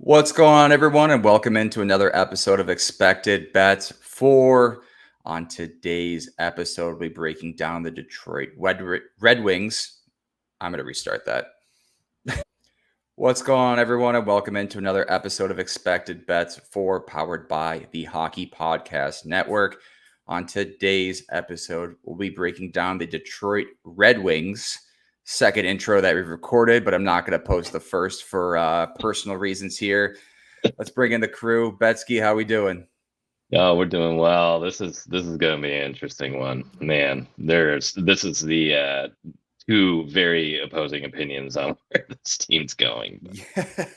What's going on, everyone, and welcome into another episode of Expected Bets 4. On today's episode, we'll be breaking down the Detroit Red Wings. I'm going to restart that. What's going on, everyone, and welcome into another episode of Expected Bets 4, powered by the Hockey Podcast Network. On today's episode, we'll be breaking down the Detroit Red Wings. Second intro that we've recorded, but I'm not going to post the first for personal reasons here. Let's bring in the crew. Betsky, how we doing? Oh, we're doing well. This is going to be an interesting one, man. This is the two very opposing opinions on where this team's going. Yeah,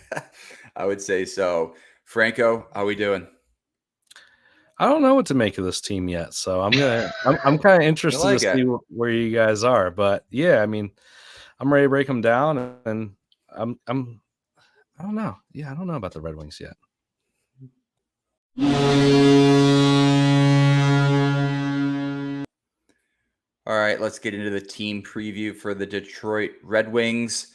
I would say so. Franco, how we doing? I don't know what to make of this team yet, so I'm kind of interested like to see where you guys are. But yeah, I mean, I'm ready to break them down, and I don't know. Yeah, I don't know about the Red Wings yet. All right, let's get into the team preview for the Detroit Red Wings.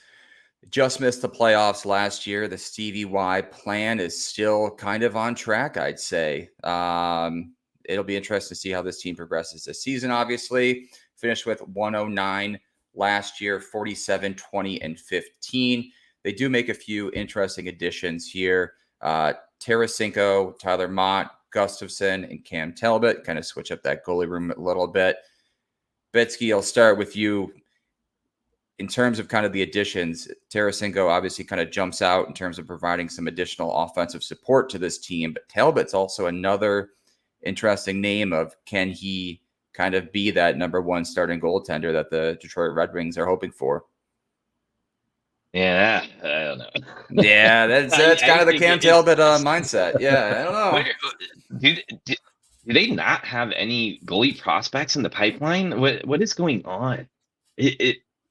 Just missed the playoffs last year. The Stevie Y plan is still kind of on track, I'd say. It'll be interesting to see how this team progresses this season, obviously. Finished with 109 last year, 47, 20, and 15. They do make a few interesting additions here. Tarasenko, Tyler Mott, Gustafson, and Cam Talbot kind of switch up that goalie room a little bit. Betsky, I'll start with you. In terms of kind of the additions, Tarasenko obviously kind of jumps out in terms of providing some additional offensive support to this team, but Talbot's also another interesting name of, can he kind of be that number one starting goaltender that the Detroit Red Wings are hoping for? Yeah, I don't know. Yeah, that's kind of the Cam Talbot mindset. Yeah, I don't know. Do they not have any goalie prospects in the pipeline? What is going on?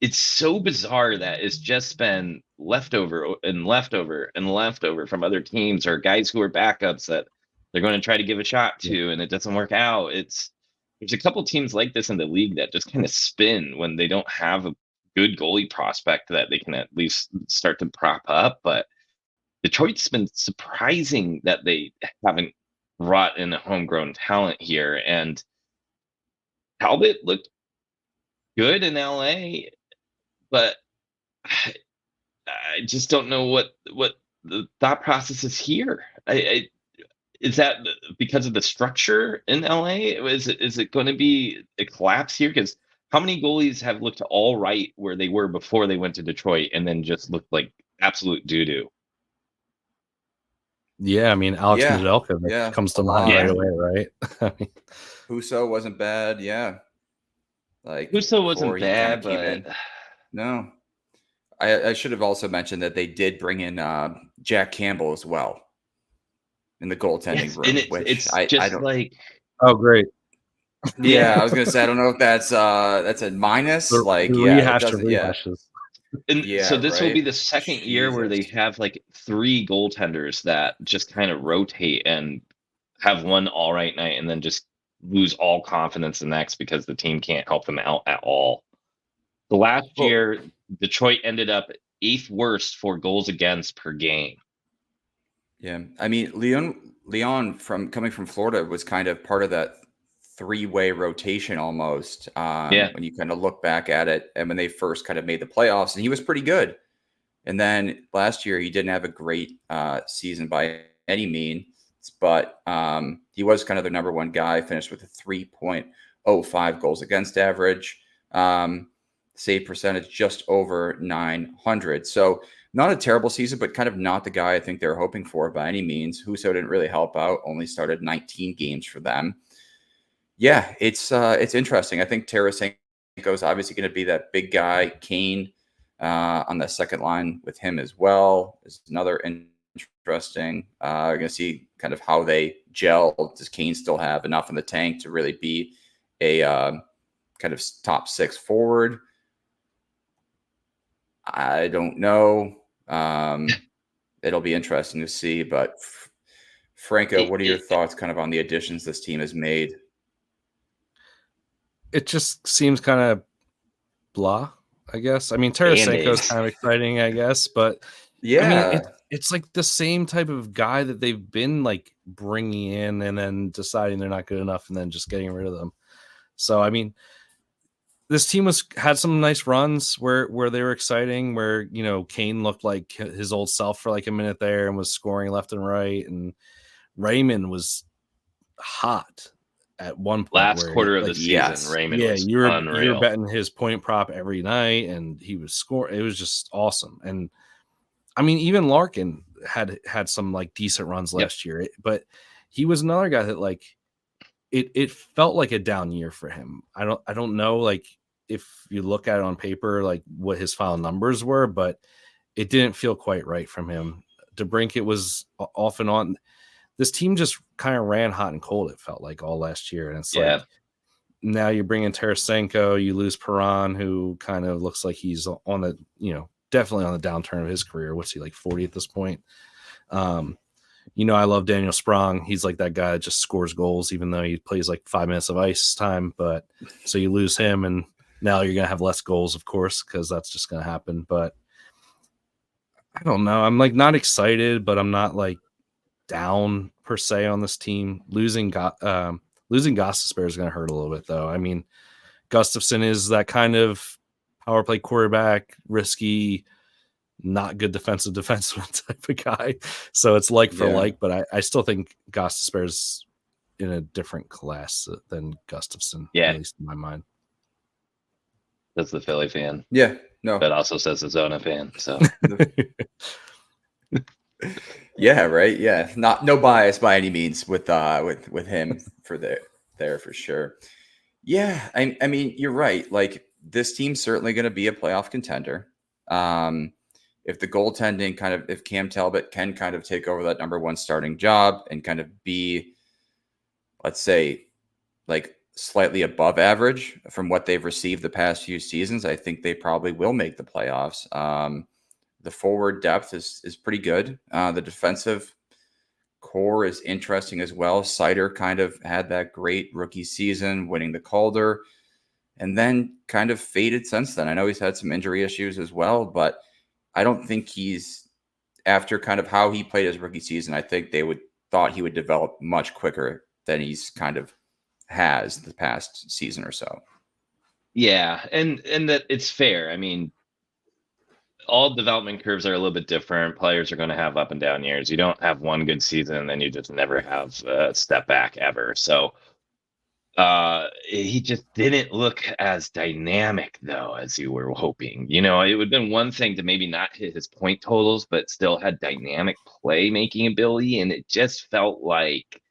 It's so bizarre that it's just been leftover and leftover and leftover from other teams or guys who are backups that they're going to try to give a shot to, and it doesn't work out. There's a couple teams like this in the league that just kind of spin when they don't have a good goalie prospect that they can at least start to prop up. But Detroit's been surprising that they haven't brought in a homegrown talent here. And Talbot looked good in LA, but I just don't know what the thought process is here. Is that because of the structure in LA? Is it going to be a collapse here? Because how many goalies have looked all right where they were before they went to Detroit and then just looked like absolute doo-doo? Yeah, I mean, Alex Nedeljkovic comes to mind right away, right? I mean, Husso wasn't bad, yeah. Like Husso wasn't bad, but no. I should have also mentioned that they did bring in Jack Campbell as well in the goaltending room. And it's I don't like. Oh, great. Yeah, I was gonna say I don't know if that's a minus. Rehashes. And so this will be the second year where they have like three goaltenders that just kind of rotate and have one all right night and then just lose all confidence the next because the team can't help them out at all. The last year, Detroit ended up 8th worst for goals against per game. Yeah, I mean, Leon coming from Florida was kind of part of that three-way rotation almost. When you kind of look back at it, and when they first kind of made the playoffs, and he was pretty good. And then last year, he didn't have a great season by any means, but he was kind of the number one guy. Finished with a 3.05 goals against average. Save percentage just over 900. So not a terrible season, but kind of not the guy I think they're hoping for by any means. Husso didn't really help out, only started 19 games for them. Yeah, it's interesting. I think Tarasenko is obviously going to be that big guy. Kane on the second line with him as well is another interesting. We're going to see kind of how they gel. Does Kane still have enough in the tank to really be a kind of top six forward? I don't know. It'll be interesting to see. But Franco, what are your thoughts kind of on the additions this team has made? It just seems kind of blah, I guess. I mean, Tarasenko is kind of exciting, I guess. But yeah, I mean, it's like the same type of guy that they've been like bringing in and then deciding they're not good enough and then just getting rid of them. So I mean, this team had some nice runs where they were exciting, where, you know, Kane looked like his old self for like a minute there and was scoring left and right, and Raymond was hot at one point Last where quarter of like, the season, Raymond was you were unreal. betting his point prop every night and he was scoring. It was just awesome. And I mean, even Larkin had some like decent runs last year, but he was another guy that like it felt like a down year for him. I don't know like if you look at it on paper like what his final numbers were, but it didn't feel quite right from him. DeBrincat was off and on. This team just kind of ran hot and cold, it felt like, all last year. And it's like now you bring in Tarasenko, you lose Perron, who kind of looks like he's on the, you know, definitely on the downturn of his career. What's he, like 40 at this point? You know, I love Daniel Sprong. He's like that guy that just scores goals, even though he plays like 5 minutes of ice time. But so you lose him, and now you're going to have less goals, of course, because that's just going to happen. But I don't know. I'm like not excited, but I'm not like down per se on this team. Losing Gostisbehere is going to hurt a little bit, though. I mean, Gustafsson is that kind of power play quarterback, risky, not good defensive defenseman type of guy. So it's like for like, but I still think Gostisbehere's in a different class than Gustafsson, at least in my mind. That's the Philly fan. Yeah, no. But also says the Zona fan. So yeah, right. Yeah, no bias by any means with him for there for sure. Yeah, I mean you're right. Like this team's certainly going to be a playoff contender. If the goaltending if Cam Talbot can kind of take over that number one starting job and kind of be, let's say, like slightly above average from what they've received the past few seasons, I think they probably will make the playoffs. The forward depth is pretty good. The defensive core is interesting as well. Seider kind of had that great rookie season, winning the Calder, and then kind of faded since then. I know he's had some injury issues as well, but I don't think he's, after kind of how he played his rookie season, I think they thought he would develop much quicker than he's kind of has the past season or so. Yeah, and that it's fair. I mean, all development curves are a little bit different. Players are going to have up and down years. You don't have one good season and then you just never have a step back ever. So he just didn't look as dynamic though as you were hoping. You know, it would have been one thing to maybe not hit his point totals, but still had dynamic play making ability, and it just felt like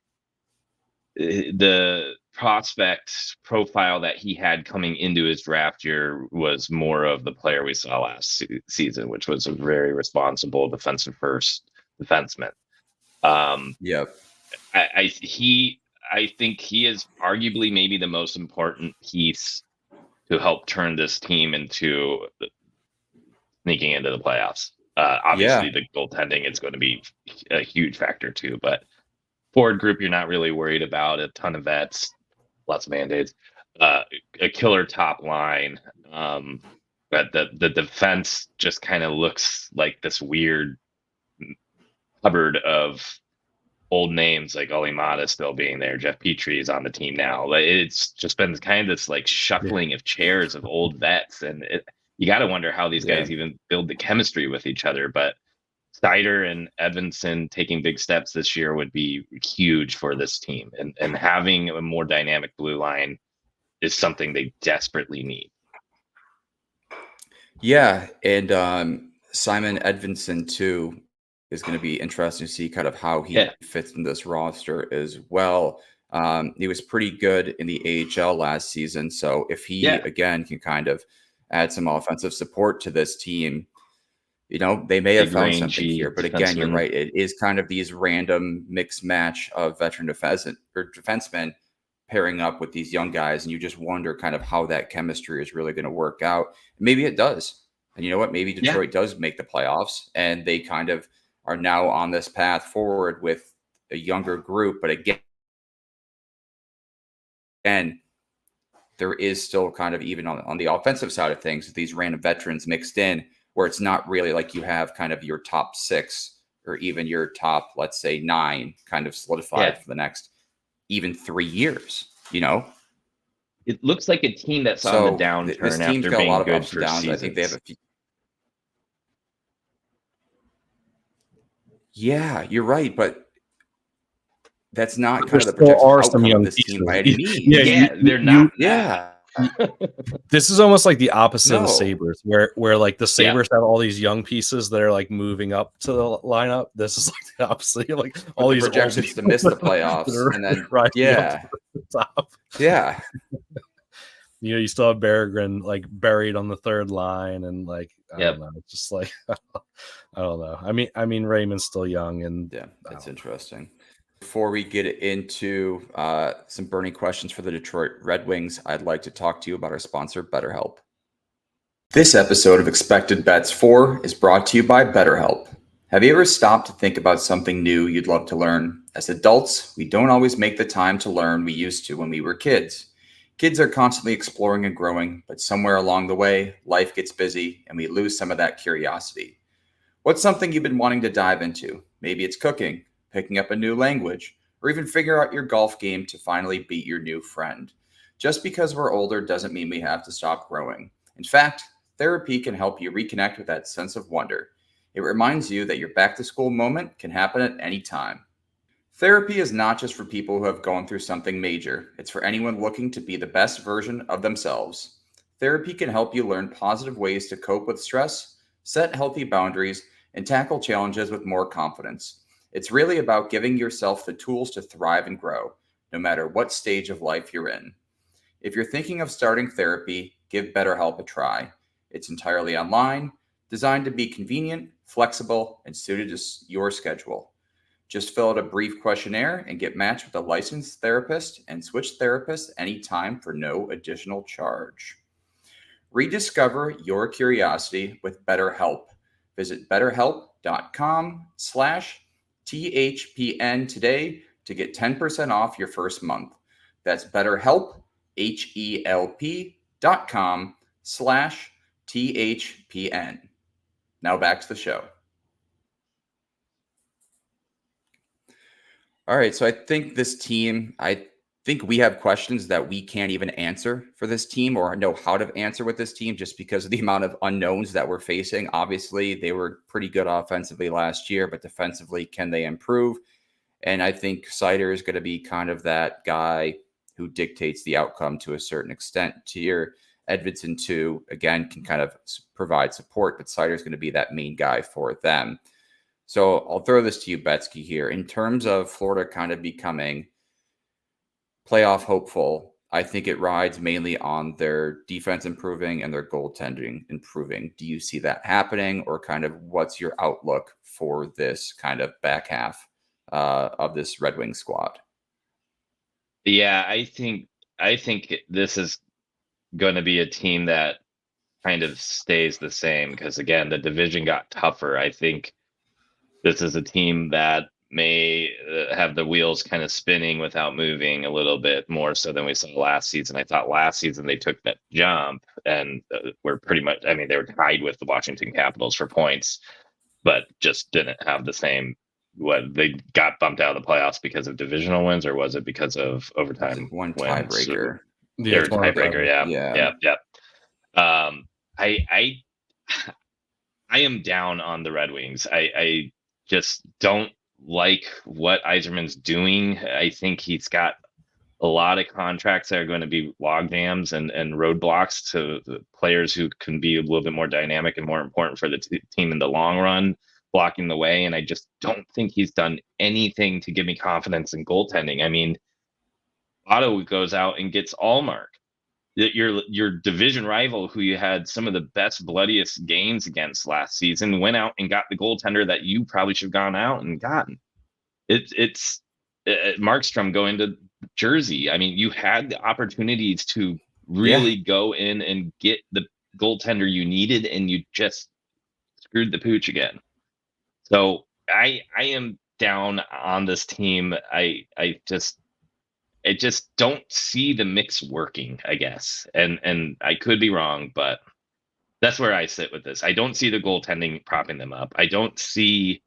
the prospect profile that he had coming into his draft year was more of the player we saw last season, which was a very responsible defensive first defenseman. Yep. I think he is arguably maybe the most important piece to help turn this team into sneaking into the playoffs. Obviously, the goaltending is going to be a huge factor too, but forward group, you're not really worried about. A ton of vets, lots of Band-Aids, a killer top line. But the defense just kind of looks like this weird cupboard of old names, like Olimata still being there. Jeff Petrie is on the team now. It's just been kind of this like shuffling of chairs of old vets, and you got to wonder how these guys even build the chemistry with each other. But Seider and Edvinsson taking big steps this year would be huge for this team, and having a more dynamic blue line is something they desperately need. Yeah, and Simon Edvinsson too is going to be interesting to see kind of how he fits in this roster as well. He was pretty good in the AHL last season, so if he again can kind of add some offensive support to this team, you know, they may have found something here. But again, you're right. It is kind of these random mixed match of veteran defensemen pairing up with these young guys, and you just wonder kind of how that chemistry is really going to work out. Maybe it does. And you know what? Maybe Detroit does make the playoffs, and they kind of are now on this path forward with a younger group. But again, there is still kind of, even on the offensive side of things, these random veterans mixed in, where it's not really like you have kind of your top six or even your top, let's say 9 kind of solidified for the next even 3 years, you know? It looks like a team that's on the downturn this team's after got a lot being of good ups and for downs. seasons. I think they have a few. Yeah, you're right, but that's not kind of the projected outcome of this team by any means. Yeah, they're not. Yeah. This is almost like the opposite of the No. Sabres, where like the Sabres have all these young pieces that are like moving up to the lineup. This is like the opposite. Like all the these projections to miss the playoffs, and then rising up to the top. Yeah. You know, you still have Berggren like buried on the third line, and like I don't know, it's just like I don't know. I mean Raymond's still young, and yeah, that's interesting. Before we get into some burning questions for the Detroit Red Wings, I'd like to talk to you about our sponsor, BetterHelp. This episode of Expected Bets 4 is brought to you by BetterHelp. Have you ever stopped to think about something new you'd love to learn? As adults, we don't always make the time to learn we used to when we were kids. Kids are constantly exploring and growing, but somewhere along the way, life gets busy and we lose some of that curiosity. What's something you've been wanting to dive into? Maybe it's cooking, picking up a new language, or even figure out your golf game to finally beat your new friend. Just because we're older doesn't mean we have to stop growing. In fact, therapy can help you reconnect with that sense of wonder. It reminds you that your back-to-school moment can happen at any time. Therapy is not just for people who have gone through something major. It's for anyone looking to be the best version of themselves. Therapy can help you learn positive ways to cope with stress, set healthy boundaries, and tackle challenges with more confidence. It's really about giving yourself the tools to thrive and grow, no matter what stage of life you're in. If you're thinking of starting therapy, give BetterHelp a try. It's entirely online, designed to be convenient, flexible, and suited to your schedule. Just fill out a brief questionnaire and get matched with a licensed therapist and switch therapists anytime for no additional charge. Rediscover your curiosity with BetterHelp. Visit betterhelp.com/THPN today to get 10% off your first month. That's BetterHelp, HELP.com/THPN. Now back to the show. All right, so I think this team, I think we have questions that we can't even answer for this team or know how to answer with this team just because of the amount of unknowns that we're facing. Obviously, they were pretty good offensively last year, but defensively, can they improve? And I think Seider is going to be kind of that guy who dictates the outcome to a certain extent. Tier Edvidson, too, again, can kind of provide support, but Seider is going to be that main guy for them. So I'll throw this to you, Betsky, here. In terms of Florida kind of becoming playoff hopeful, I think it rides mainly on their defense improving and their goaltending improving. Do you see that happening, or kind of what's your outlook for this kind of back half of this Red Wings squad? Yeah, I think this is going to be a team that kind of stays the same because, again, the division got tougher. I think this is a team that may have the wheels kind of spinning without moving a little bit more so than we saw last season. I thought last season they took that jump and were pretty much, I mean, they were tied with the Washington Capitals for points, but just didn't have the same, what they got bumped out of the playoffs because of divisional wins, or was it because of overtime one wins? Tiebreaker. Their tiebreaker, yeah. I am down on the Red Wings. I just don't like what Yzerman's doing. I think he's got a lot of contracts that are going to be log jams and roadblocks to the players who can be a little bit more dynamic and more important for the team in the long run, blocking the way. And I just don't think he's done anything to give me confidence in goaltending. I mean, Otto goes out and gets Allmark. Your division rival, who you had some of the best, bloodiest games against last season, went out and got the goaltender that you probably should have gone out and gotten. It's Markstrom going to Jersey. I mean, you had the opportunities to really go in and get the goaltender you needed, and you just screwed the pooch again. So I am down on this team. I just don't see the mix working, I guess. And I could be wrong, but that's where I sit with this. I don't see the goaltending propping them up. I don't see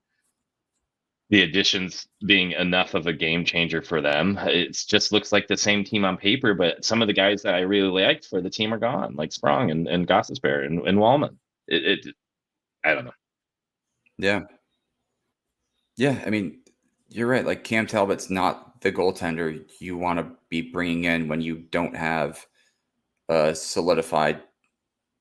the additions being enough of a game changer for them. It just looks like the same team on paper, but some of the guys that I really liked for the team are gone, like Sprong and Gossesbear and Wallman. I don't know. Yeah. Yeah. I mean, you're right. Like Cam Talbot's not the goaltender you want to be bringing in when you don't have a solidified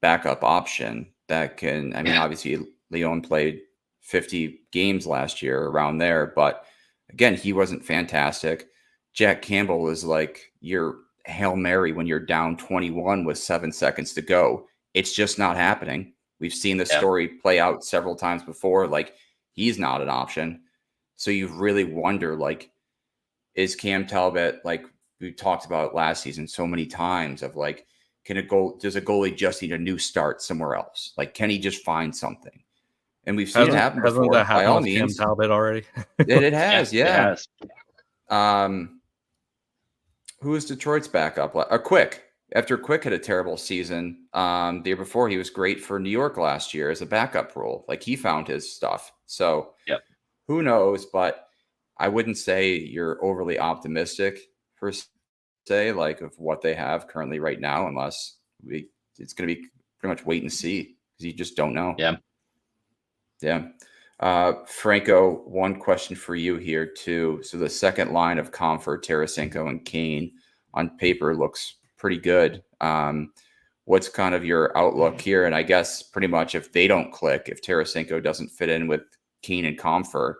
backup option that can. I mean, obviously, Leon played 50 games last year around there, but again, he wasn't fantastic. Jack Campbell is like your Hail Mary when you're down 21 with 7 seconds to go. It's just not happening. We've seen the story play out several times before. Like, he's not an option. So you really wonder, like, is Cam Talbot, like we talked about last season so many times, of like, does a goalie just need a new start somewhere else? Like, can he just find something? And we've seen it happen Hasn't before. that By happened all with Cam means, Talbot already? it has, yeah. It has. Who was Detroit's backup? Quick. After Quick had a terrible season, the year before he was great for New York last year as a backup role. Like, he found his stuff. So who knows? But I wouldn't say you're overly optimistic per se, like of what they have currently right now, unless it's going to be pretty much wait and see because you just don't know. Yeah. Franco, one question for you here too. So the second line of Comfort, Tarasenko, and Kane on paper looks pretty good. What's kind of your outlook here? And I guess pretty much if they don't click, if Tarasenko doesn't fit in with Kane and Comfort,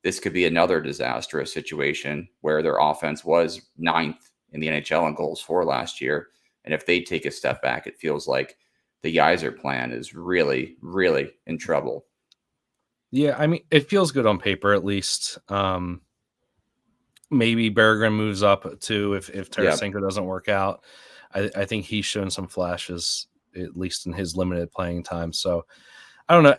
this could be another disastrous situation where their offense was 9th in the NHL in goals for last year. And if they take a step back, it feels like the Yzer plan is really, really in trouble. Yeah, I mean, it feels good on paper at least. Maybe Berggren moves up too if Tarasenko doesn't work out. I think he's shown some flashes, at least in his limited playing time. So I don't know.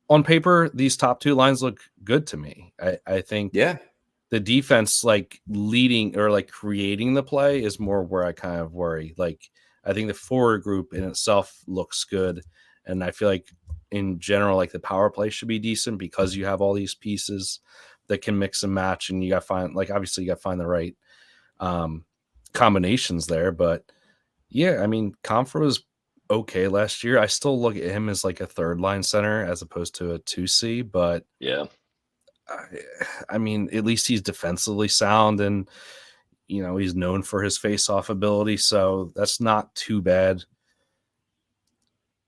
On paper, these top two lines look good to me. I think the defense, like leading or like creating the play, is more where I kind of worry. Like, I think the forward group in itself looks good. And I feel like in general, like the power play should be decent because you have all these pieces that can mix and match, and you got to find, like, obviously you got to find the right combinations there. But yeah, I mean, Comfort was okay last year. I still look at him as like a third line center as opposed to a 2C, but I mean, at least he's defensively sound, and you know, he's known for his face-off ability, so that's not too bad.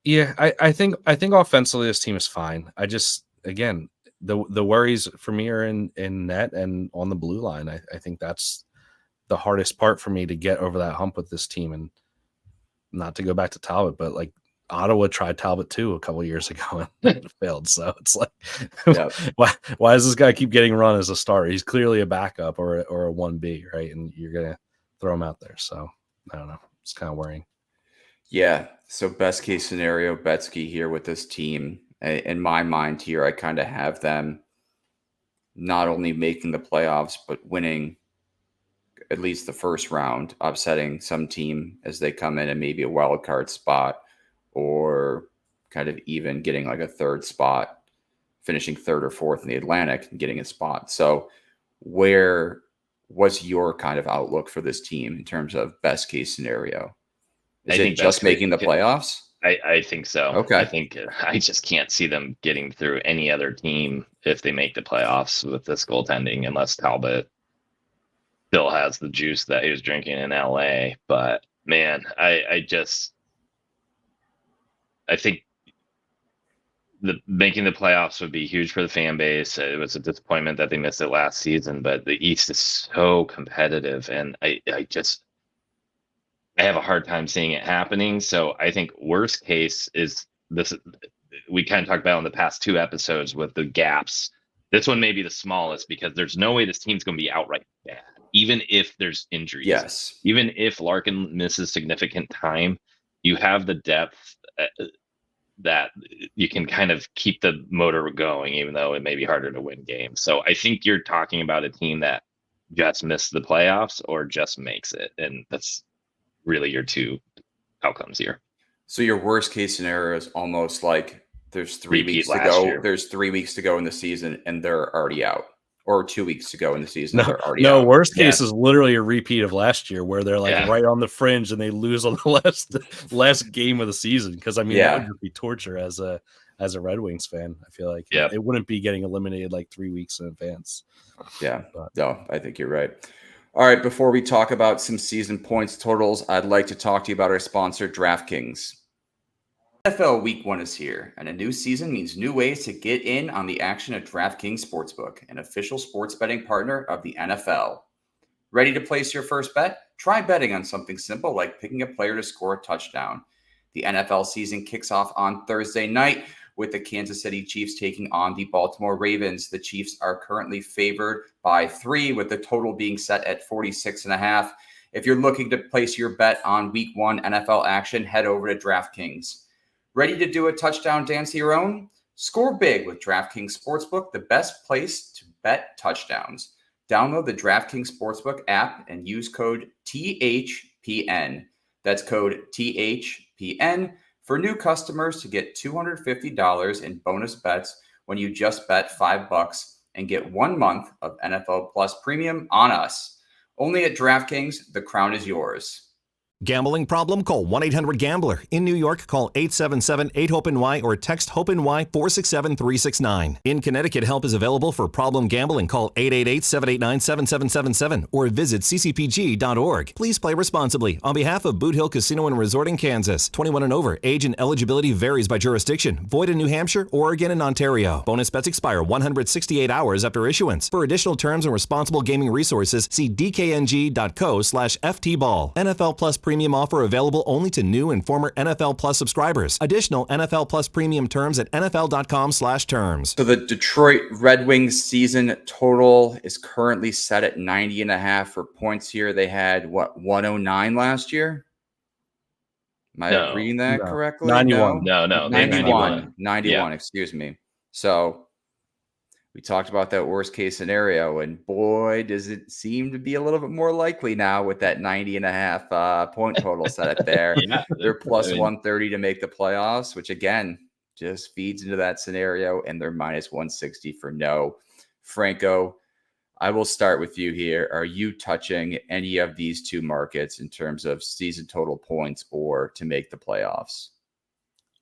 Yeah, I think offensively this team is fine. I just, again, the worries for me are in net and on the blue line. I think that's the hardest part for me to get over that hump with this team. And not to go back to Talbot, but like Ottawa tried Talbot too a couple of years ago and it failed. So it's like, why does this guy keep getting run as a starter? He's clearly a backup or a 1B, right? And you're gonna throw him out there. So I don't know. It's kind of worrying. Yeah. So best case scenario, Betsky here with this team. In my mind here, I kind of have them not only making the playoffs, but winning at least the first round, upsetting some team as they come in and maybe a wild card spot, or kind of even getting like a third spot, finishing third or fourth in the Atlantic and getting a spot. So what's your kind of outlook for this team in terms of best case scenario? Is it just making the playoffs? I think so. Okay. I think I just can't see them getting through any other team if they make the playoffs with this goaltending, unless Talbot still has the juice that he was drinking in LA. But man, I think making the playoffs would be huge for the fan base. It was a disappointment that they missed it last season, but the East is so competitive, and I have a hard time seeing it happening. So I think worst case is this. We kind of talked about in the past 2 episodes with the gaps. This one may be the smallest because there's no way this team's going to be outright bad, even if there's injuries. Yes. Even if Larkin misses significant time, you have the depth that you can kind of keep the motor going, even though it may be harder to win games. So I think you're talking about a team that just missed the playoffs or just makes it. And that's really your 2 outcomes here. So your worst case scenario is almost like there's 3 weeks to go. There's 3 weeks to go in the season and they're already out. or 2 weeks ago in the season. They're already no. out. Worst case is literally a repeat of last year, where they're like right on the fringe and they lose on the last game of the season. Because I mean, that would just be torture as a Red Wings fan. I feel like it wouldn't be getting eliminated like 3 weeks in advance. Yeah, no, I think you're right. All right, before we talk about some season points totals, I'd like to talk to you about our sponsor, DraftKings. NFL Week 1 is here, and a new season means new ways to get in on the action at DraftKings Sportsbook, an official sports betting partner of the NFL. Ready to place your first bet? Try betting on something simple like picking a player to score a touchdown. The NFL season kicks off on Thursday night with the Kansas City Chiefs taking on the Baltimore Ravens. The Chiefs are currently favored by 3, with the total being set at 46.5. If you're looking to place your bet on Week 1 NFL action, head over to DraftKings. Ready to do a touchdown dance of your own? Score big with DraftKings Sportsbook, the best place to bet touchdowns. Download the DraftKings Sportsbook app and use code THPN. That's code THPN for new customers to get $250 in bonus bets when you just bet $5 and get 1 month of NFL Plus Premium on us. Only at DraftKings, the crown is yours. Gambling problem? Call 1-800-GAMBLER. In New York, call 877-8-HOPE-NY or text HOPE-NY 467-369. In Connecticut, help is available for problem gambling. Call 888-789-7777 or visit ccpg.org. Please play responsibly. On behalf of Boot Hill Casino and Resort in Kansas, 21 and over. Age and eligibility varies by jurisdiction. Void in New Hampshire, Oregon, and Ontario. Bonus bets expire 168 hours after issuance. For additional terms and responsible gaming resources, see dkng.co/ftball. NFL Plus Premium offer available only to new and former NFL Plus subscribers. Additional NFL Plus Premium terms at nfl.com/terms. So the Detroit Red Wings season total is currently set at 90.5 for points here. They had, 109 last year? Am I reading that correctly? 91. No. 91, excuse me. So we talked about that worst case scenario, and boy, does it seem to be a little bit more likely now with that 90.5 point total set up there. They're plus 130 to make the playoffs, which again just feeds into that scenario, and they're minus 160 for no. Franco, I will start with you here. Are you touching any of these two markets in terms of season total points or to make the playoffs?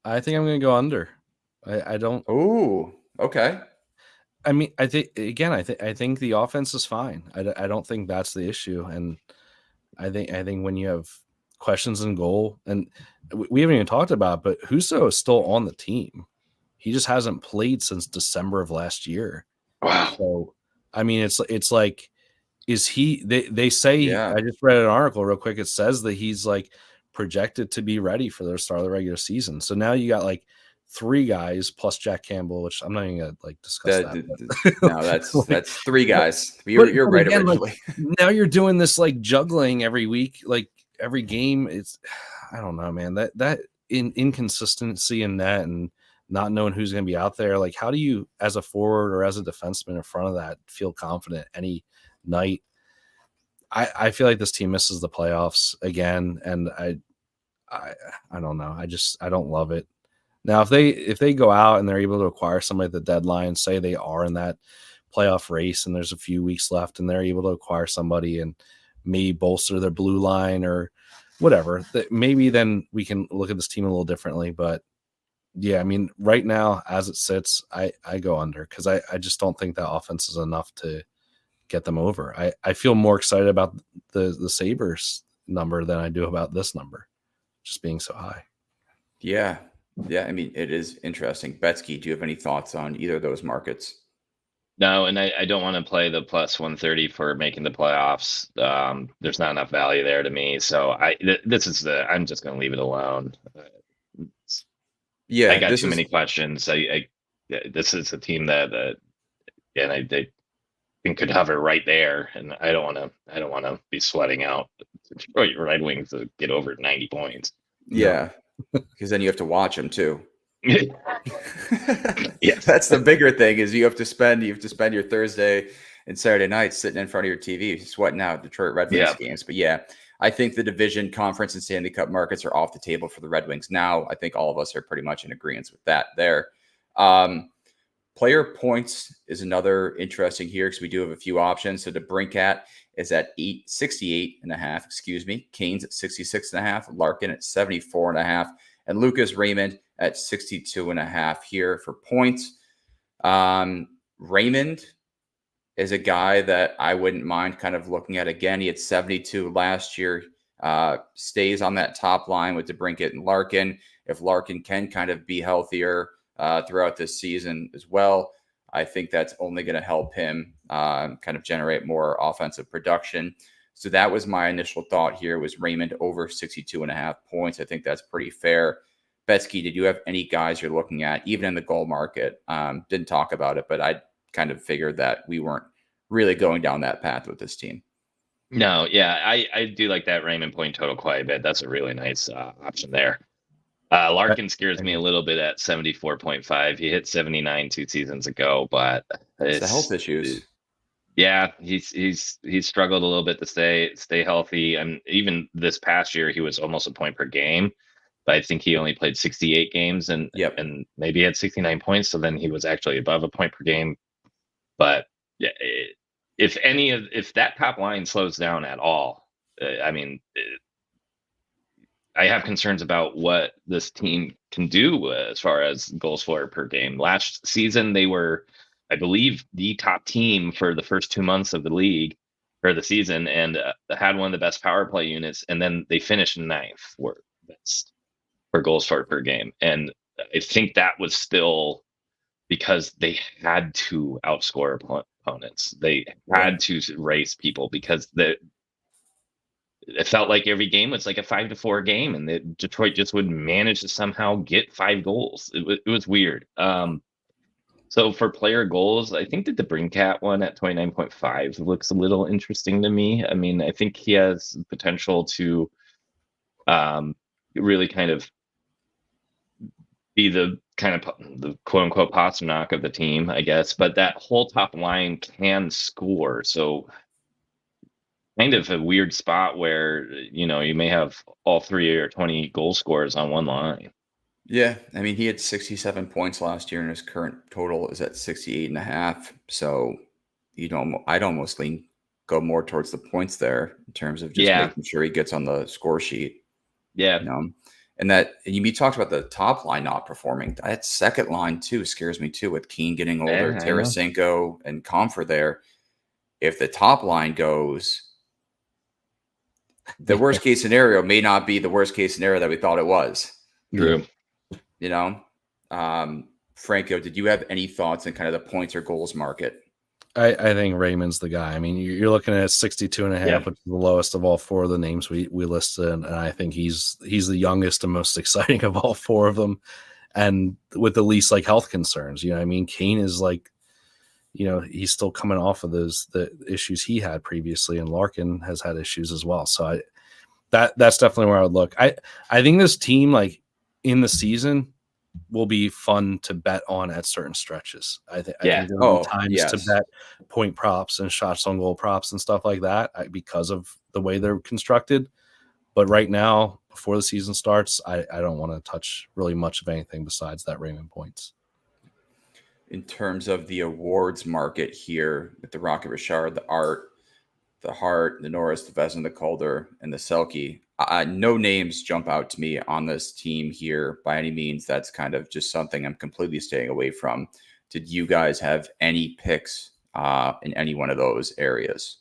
I think I'm going to go under. I don't. Oh, okay. I mean, I think the offense is fine. I don't think that's the issue, and I think when you have questions in goal, and we haven't even talked about it, but Husso is still on the team. He just hasn't played since December of last year. Wow. So, I mean, it's like, is he? They say I just read an article real quick. It says that he's like projected to be ready for the start of the regular season. So now you got like 3 guys plus Jack Campbell, which I'm not even gonna like discuss that. No, that's 3 guys. You're right again, originally. Like, now you're doing this like juggling every week, like every game. It's, I don't know, man. That inconsistency in that and not knowing who's going to be out there. Like, how do you, as a forward or as a defenseman in front of that, feel confident any night? I feel like this team misses the playoffs again, and I don't know. I don't love it. Now, if they go out and they're able to acquire somebody at the deadline, say they are in that playoff race and there's a few weeks left and they're able to acquire somebody and maybe bolster their blue line or whatever, that maybe then we can look at this team a little differently. But yeah, I mean, right now as it sits, I go under because I just don't think that offense is enough to get them over. I feel more excited about the Sabres number than I do about this number just being so high. Yeah. I mean, it is interesting. Betsky, do you have any thoughts on either of those markets? No, and I don't want to play the plus 130 for making the playoffs. There's not enough value there to me. So I'm just going to leave it alone. Yeah, I got too many questions. This is a team that they could hover right there, and I don't want to be sweating out Detroit Red Wings to get over 90 points. Yeah. Because then you have to watch them too. Yeah, that's the bigger thing is you have to spend your Thursday and Saturday nights sitting in front of your TV sweating out Detroit Red Wings games. But yeah, I think the division, conference, and Stanley Cup markets are off the table for the Red Wings now. I think all of us are pretty much in agreement with that there. Player points is another interesting here because we do have a few options. So the Brinkat is at 68.5, excuse me. Kane's at 66.5, Larkin at 74.5, and Lucas Raymond at 62.5 here for points. Raymond is a guy that I wouldn't mind kind of looking at again. He had 72 last year. Stays on that top line with DeBrincat and Larkin. If Larkin can kind of be healthier throughout this season as well, I think that's only going to help him kind of generate more offensive production. So that was my initial thought here, was Raymond over 62.5 points. I think that's pretty fair. Betsky, did you have any guys you're looking at, even in the goal market? Didn't talk about it, but I kind of figured that we weren't really going down that path with this team. No, yeah, I do like that Raymond point total quite a bit. That's a really nice option there. Larkin scares me a little bit at 74.5. He hit 79 2 seasons ago, but it's the health issues. Yeah, he's struggled a little bit to stay healthy, and even this past year he was almost a point per game. But I think he only played 68 games and maybe had 69 points. So then he was actually above a point per game. But yeah, if that top line slows down at all, I have concerns about what this team can do as far as goals for per game. Last season, they were, I believe, the top team for the first 2 months of the league or the season, and had one of the best power play units. And then they finished ninth for best for goals for per game. And I think that was still because they had to outscore opponents. They had to race people because it felt like every game was like a 5-4 game, and Detroit just would manage to somehow get 5 goals. It was weird. So for player goals, I think that the Brinkat one at 29.5 looks a little interesting to me. I mean, I think he has potential to really kind of be the quote unquote Pasternak of the team, I guess. But that whole top line can score. So kind of a weird spot where, you may have all 3 or 20 goal scorers on one line. Yeah. I mean, he had 67 points last year and his current total is at 68.5. So, I'd almost go more towards the points there in terms of just making sure he gets on the score sheet. Yeah. And you talked about the top line not performing. That second line too scares me too, with Keane getting older, Tarasenko and Comfer there. If the top line goes, the worst case scenario may not be the worst case scenario that we thought it was. True. Franco, did you have any thoughts on kind of the points or goals market? I think Raymond's the guy. I mean, you're looking at 62.5, which is the lowest of all 4 of the names we listed, and I think he's the youngest and most exciting of all 4 of them, and with the least health concerns. I mean, Kane is he's still coming off of the issues he had previously, and Larkin has had issues as well. So that's definitely where I would look. I think this team, in the season, will be fun to bet on at certain stretches. I think there will be times to bet point props and shots on goal props and stuff like that because of the way they're constructed. But right now, before the season starts, I don't want to touch really much of anything besides that Raymond points. In terms of the awards market here, with the Rocket Richard, the Art, the Hart, the Norris, the Vezina, the Calder, and the Selke, no names jump out to me on this team here by any means. That's kind of just something I'm completely staying away from. Did you guys have any picks in any one of those areas?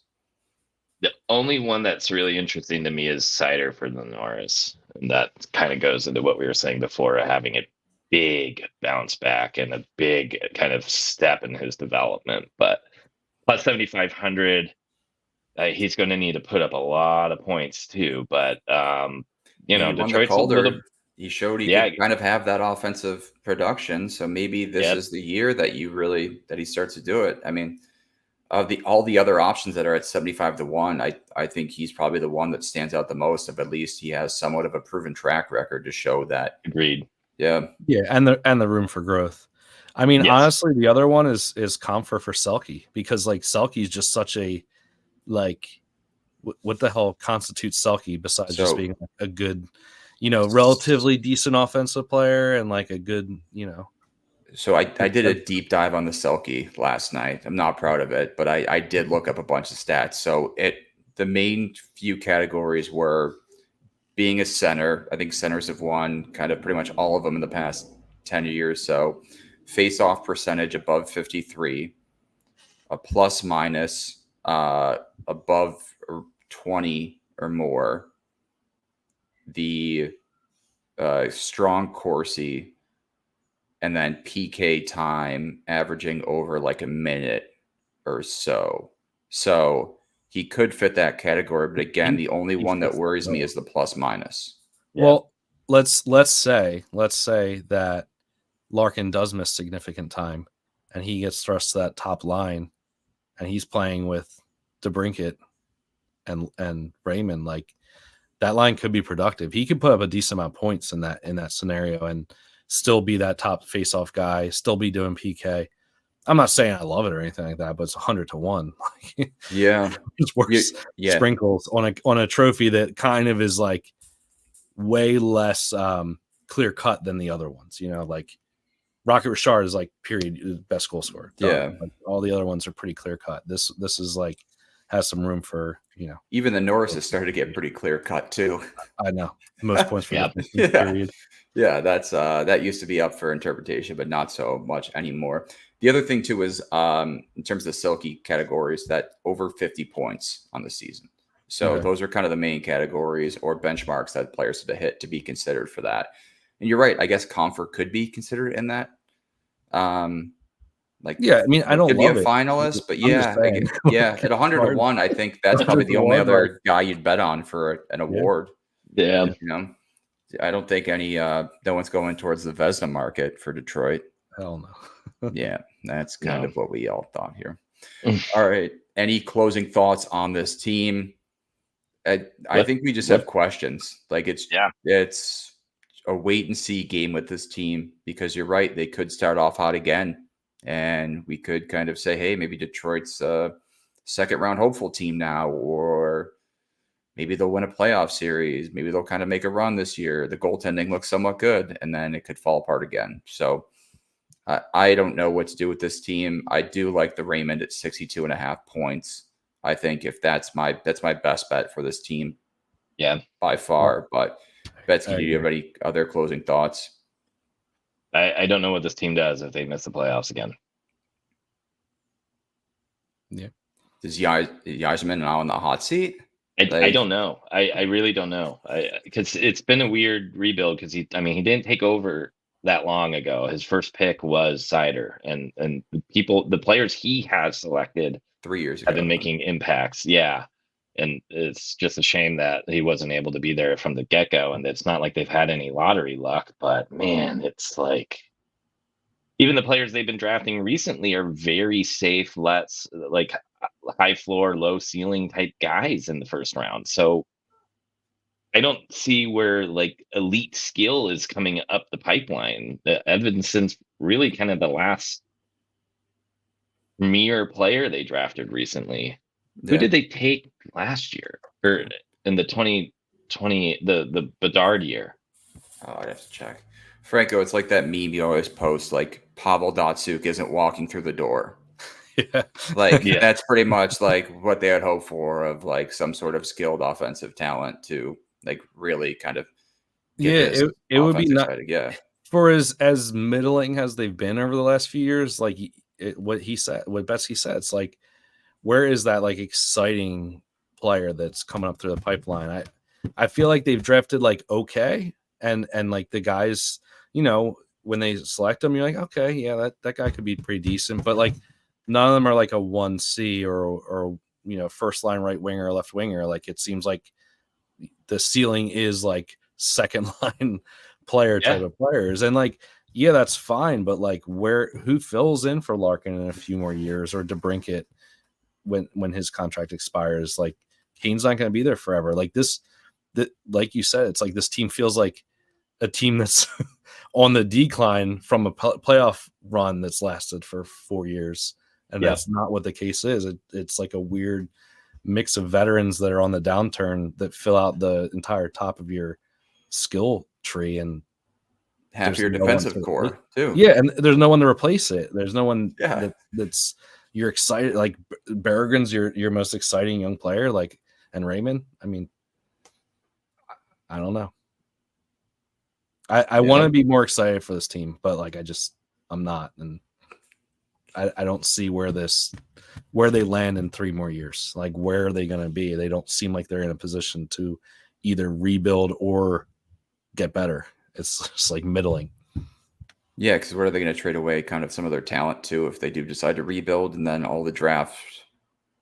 The only one that's really interesting to me is Seider for the Norris. And that kind of goes into what we were saying before, having a big bounce back and a big kind of step in his development. But plus 7,500, he's going to need to put up a lot of points too. But Detroit's a little. He showed he could kind of have that offensive production. So maybe this is the year that he starts to do it. I mean, of all the other options that are at 75-1, I think he's probably the one that stands out the most. Of at least he has somewhat of a proven track record to show that. Agreed. Yeah. Yeah, and the room for growth. I mean, honestly, the other one is Comfer for Selke, because Selke is just such a what the hell constitutes Selke besides just being a good, relatively decent offensive player and a good, So I did a deep dive on the Selke last night. I'm not proud of it, but I did look up a bunch of stats. So the main few categories were being a center. I think centers have won kind of pretty much all of them in the past 10 years. So face-off percentage above 53, a plus minus above 20 or more, the strong Corsi, and then PK time averaging over like a minute or so. So he could fit that category, but again, the only one that worries me is the plus minus. Yeah. Well, let's say that Larkin does miss significant time and he gets thrust to that top line and he's playing with DeBrincat and Raymond. Like, that line could be productive. He could put up a decent amount of points in that scenario and still be that top face-off guy, still be doing PK. I'm not saying I love it or anything like that, but it's 100-1. Yeah, it's worse sprinkles on a trophy that kind of is like way less clear cut than the other ones. You know, like Rocket Richard is like period best goal scorer. Yeah, like, all the other ones are pretty clear cut. This is like has some room for, you know. Even the Norris has started to get pretty clear cut too. I know, most points for the period. Yeah, that's that used to be up for interpretation, but not so much anymore. The other thing too is in terms of the Selke categories, that over 50 points on the season. So those are kind of the main categories or benchmarks that players have to hit to be considered for that. And you're right. I guess Comfort could be considered in that. I mean, I don't could love be a it. finalist, but at 100-1, I think that's probably the only other guy you'd bet on for an award. Yeah. You know, I don't think no one's going towards the Vezina market for Detroit. Hell no. Yeah, that's kind of what we all thought here. All right. Any closing thoughts on this team? I think we just have questions. Like it's a wait and see game with this team, because you're right. They could start off hot again. And we could kind of say, hey, maybe Detroit's a second round hopeful team now, or maybe they'll win a playoff series. Maybe they'll kind of make a run this year. The goaltending looks somewhat good, and then it could fall apart again. So I don't know what to do with this team. I do like the Raymond at 62.5 points. I think if that's my best bet for this team. Yeah, by far. But Betsy, do you have any other closing thoughts? I don't know what this team does if they miss the playoffs again. Yeah. Is Yzerman now on the hot seat? I don't know. I really don't know. Because it's been a weird rebuild, because he didn't take over that long ago. His first pick was Cider, and the players he has selected 3 years ago have been making impacts. Yeah. And it's just a shame that he wasn't able to be there from the get-go. And it's not like they've had any lottery luck, but man, it's like even the players they've been drafting recently are very safe, like high floor, low ceiling type guys in the first round. So I don't see where like elite skill is coming up the pipeline. Edvinson's really kind of the last premier player they drafted recently. Who did they take last year, or in the 2020, the Bedard year? Oh, I'd have to check. Franco, it's like that meme you always post, like Pavel Datsuk isn't walking through the door. That's pretty much like what they had hoped for, of like some sort of skilled offensive talent to like really kind of it would be not for as middling as they've been over the last few years. Like what Betsy said, it's like, where is that like exciting player that's coming up through the pipeline? I feel like they've drafted like okay, and like the guys, you know, when they select them, you're like, okay, yeah, that guy could be pretty decent, but like none of them are like a 1C or you know, first line right winger or left winger. Like it seems like the ceiling is like second line player type of players, and like that's fine, but like who fills in for Larkin in a few more years, or DeBrincat when his contract expires? Like Kane's not going to be there forever. Like like you said, it's like this team feels like a team that's on the decline from a playoff run that's lasted for 4 years, and that's not what the case is. It's like a weird mix of veterans that are on the downturn that fill out the entire top of your skill tree, and half there's your no one defensive to core too. Yeah, and there's no one to replace it. There's no one Yeah. that's you're excited. Like Berrigan's your most exciting young player. Like, and Raymond. I mean, I don't know. I want to be more excited for this team, but like I'm not, and I don't see where they land in 3 more years. Like, where are they going to be? They don't seem like they're in a position to either rebuild or get better. It's just like middling. Yeah, because what are they going to trade away? Kind of some of their talent too, if they do decide to rebuild, and then all the draft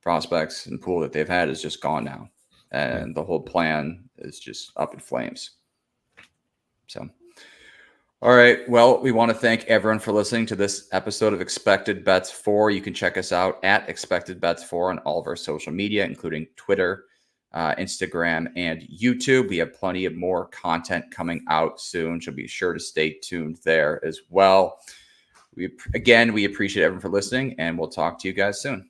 prospects and pool that they've had is just gone now, and the whole plan is just up in flames. So, all right. Well, we want to thank everyone for listening to this episode of Expected Bets 4. You can check us out at Expected Bets 4 on all of our social media, including Twitter, Instagram, and YouTube. We have plenty of more content coming out soon, so be sure to stay tuned there as well. We appreciate everyone for listening, and we'll talk to you guys soon.